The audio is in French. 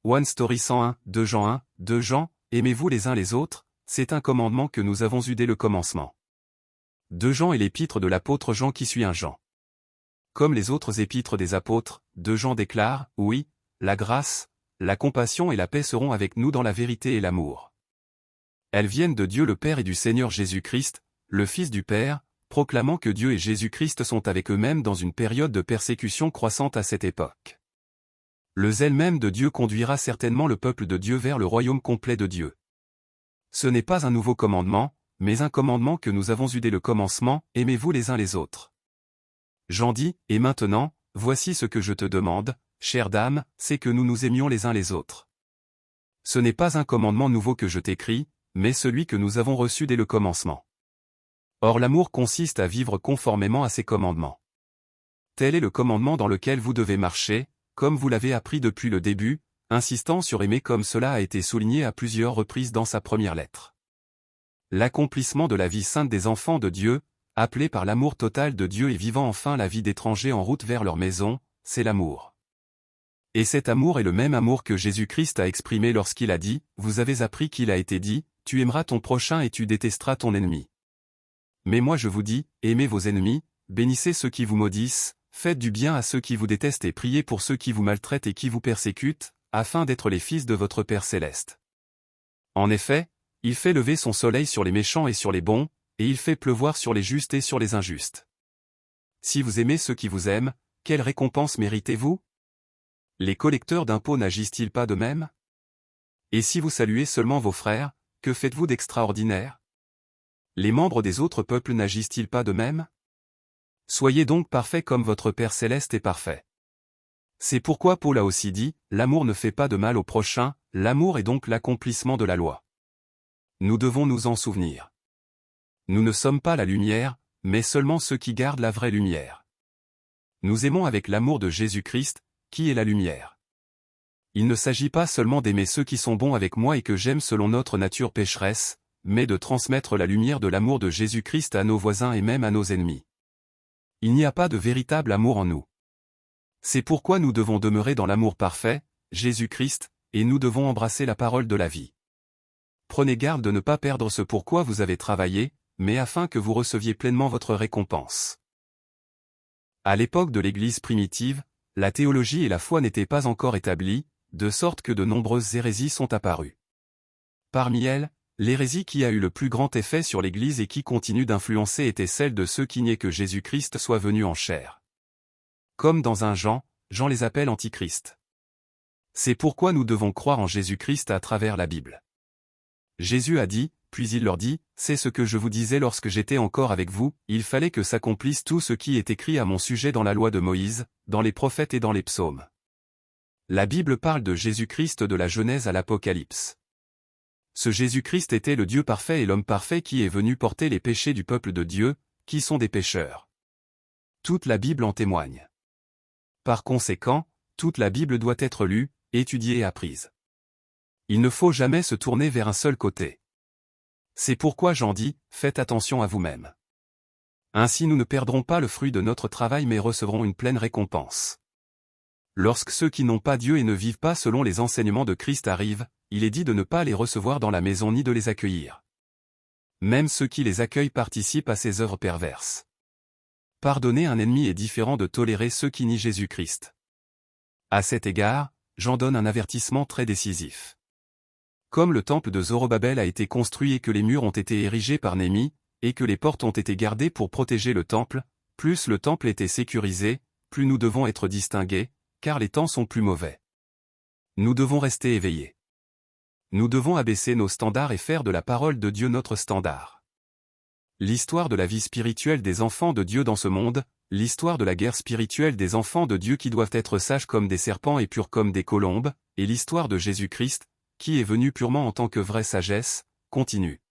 One Story 101, 2 Jean 1, 2 Jean, aimez-vous les uns les autres, c'est un commandement que nous avons eu dès le commencement. 2 Jean est l'épître de l'apôtre Jean qui suit un Jean. Comme les autres épîtres des apôtres, 2 Jean déclare, oui, la grâce, la compassion et la paix seront avec nous dans la vérité et l'amour. Elles viennent de Dieu le Père et du Seigneur Jésus-Christ, le Fils du Père, proclamant que Dieu et Jésus-Christ sont avec eux-mêmes dans une période de persécution croissante à cette époque. Le zèle même de Dieu conduira certainement le peuple de Dieu vers le royaume complet de Dieu. Ce n'est pas un nouveau commandement, mais un commandement que nous avons eu dès le commencement, aimez-vous les uns les autres. Jean dit, et maintenant, voici ce que je te demande, chère dame, c'est que nous nous aimions les uns les autres. Ce n'est pas un commandement nouveau que je t'écris, mais celui que nous avons reçu dès le commencement. Or l'amour consiste à vivre conformément à ses commandements. Tel est le commandement dans lequel vous devez marcher, comme vous l'avez appris depuis le début, insistant sur aimer comme cela a été souligné à plusieurs reprises dans sa première lettre. L'accomplissement de la vie sainte des enfants de Dieu, appelés par l'amour total de Dieu et vivant enfin la vie d'étrangers en route vers leur maison, c'est l'amour. Et cet amour est le même amour que Jésus-Christ a exprimé lorsqu'il a dit, vous avez appris qu'il a été dit, tu aimeras ton prochain et tu détesteras ton ennemi. Mais moi je vous dis, aimez vos ennemis, bénissez ceux qui vous maudissent, faites du bien à ceux qui vous détestent et priez pour ceux qui vous maltraitent et qui vous persécutent, afin d'être les fils de votre Père céleste. En effet, il fait lever son soleil sur les méchants et sur les bons, et il fait pleuvoir sur les justes et sur les injustes. Si vous aimez ceux qui vous aiment, quelle récompense méritez-vous? Les collecteurs d'impôts n'agissent-ils pas de même? Et si vous saluez seulement vos frères, que faites-vous d'extraordinaire? Les membres des autres peuples n'agissent-ils pas de même? Soyez donc parfaits comme votre Père céleste est parfait. C'est pourquoi Paul a aussi dit, l'amour ne fait pas de mal au prochain, l'amour est donc l'accomplissement de la loi. Nous devons nous en souvenir. Nous ne sommes pas la lumière, mais seulement ceux qui gardent la vraie lumière. Nous aimons avec l'amour de Jésus-Christ, qui est la lumière. Il ne s'agit pas seulement d'aimer ceux qui sont bons avec moi et que j'aime selon notre nature pécheresse, mais de transmettre la lumière de l'amour de Jésus-Christ à nos voisins et même à nos ennemis. Il n'y a pas de véritable amour en nous. C'est pourquoi nous devons demeurer dans l'amour parfait, Jésus-Christ, et nous devons embrasser la parole de la vie. Prenez garde de ne pas perdre ce pourquoi vous avez travaillé, mais afin que vous receviez pleinement votre récompense. À l'époque de l'Église primitive, la théologie et la foi n'étaient pas encore établies, de sorte que de nombreuses hérésies sont apparues. Parmi elles, l'hérésie qui a eu le plus grand effet sur l'Église et qui continue d'influencer était celle de ceux qui niaient que Jésus-Christ soit venu en chair. Comme dans un Jean les appelle antichrist. C'est pourquoi nous devons croire en Jésus-Christ à travers la Bible. Jésus a dit, puis il leur dit, c'est ce que je vous disais lorsque j'étais encore avec vous, il fallait que s'accomplisse tout ce qui est écrit à mon sujet dans la loi de Moïse, dans les prophètes et dans les psaumes. La Bible parle de Jésus-Christ de la Genèse à l'Apocalypse. Ce Jésus-Christ était le Dieu parfait et l'homme parfait qui est venu porter les péchés du peuple de Dieu, qui sont des pécheurs. Toute la Bible en témoigne. Par conséquent, toute la Bible doit être lue, étudiée et apprise. Il ne faut jamais se tourner vers un seul côté. C'est pourquoi Jean dit, faites attention à vous-même. Ainsi nous ne perdrons pas le fruit de notre travail mais recevrons une pleine récompense. Lorsque ceux qui n'ont pas Dieu et ne vivent pas selon les enseignements de Christ arrivent, il est dit de ne pas les recevoir dans la maison ni de les accueillir. Même ceux qui les accueillent participent à ces œuvres perverses. Pardonner un ennemi est différent de tolérer ceux qui nient Jésus-Christ. À cet égard, Jean donne un avertissement très décisif. Comme le temple de Zorobabel a été construit et que les murs ont été érigés par Néhémie, et que les portes ont été gardées pour protéger le temple, plus le temple était sécurisé, plus nous devons être distingués, car les temps sont plus mauvais. Nous devons rester éveillés. Nous devons abaisser nos standards et faire de la parole de Dieu notre standard. L'histoire de la vie spirituelle des enfants de Dieu dans ce monde, l'histoire de la guerre spirituelle des enfants de Dieu qui doivent être sages comme des serpents et purs comme des colombes, et l'histoire de Jésus-Christ, qui est venu purement en tant que vraie sagesse, continue.